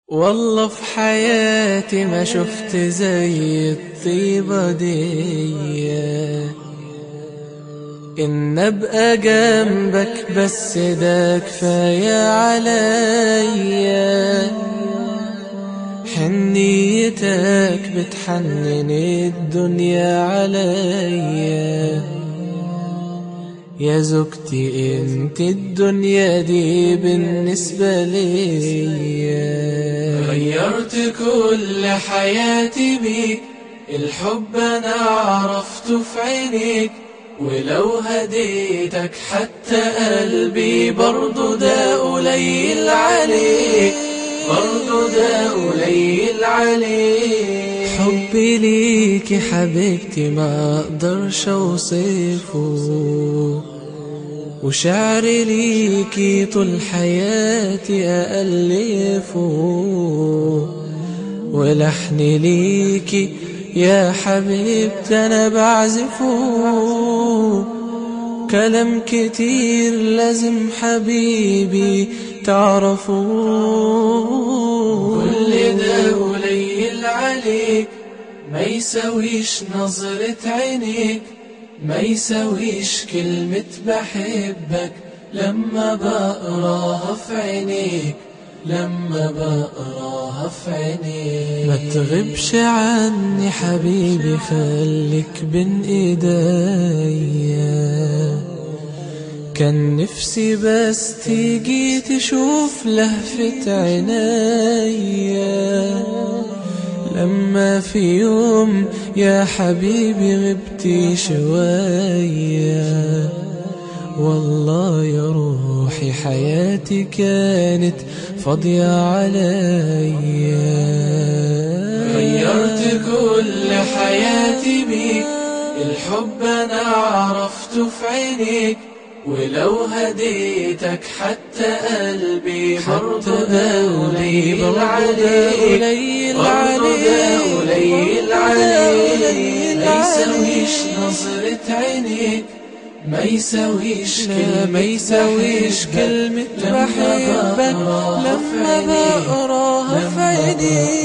والله في حياتي ما شفت زي الطيبة دي، إن أبقى جنبك بس ده كفاية عليا. حنيتك بتحنن الدنيا عليا، يا زوجتي انت الدنيا دي بالنسبة ليا. غيرت كل حياتي بيك، الحب انا عرفته في عينيك، ولو هديتك حتى قلبي برضو ده قليل عليك، برضو ده قليل عليك. حبي ليكي حبيبتي ما اقدرش اوصفه، وشعري ليكي طول حياتي أألفه، ولحني ليكي يا حبيبتي أنا بعزفه. كلام كتير لازم حبيبي تعرفوه، كل ده قليل عليك، ما يساويش نظرة عينيك، ما يساويش كلمة بحبك لما بقراها في عينيك، لما بقراها في عينيك. ما تغيبش عني حبيبي، خليك بين ايديا، كان نفسي بس تيجي تشوف لهفة عينيا، لما في يوم يا حبيبي غبتي شوية. والله يا روحي حياتي كانت فاضية عليا. غيرت كل حياتي بيك، الحب انا عرفته في عينيك، ولو هديتك حتى قلبي برضو ده قليل عليك، برضو ده قليل عليك. ما يساويش نظرة عينيك، ما يساويش كلمة بحبك لما بقراها في عينيك.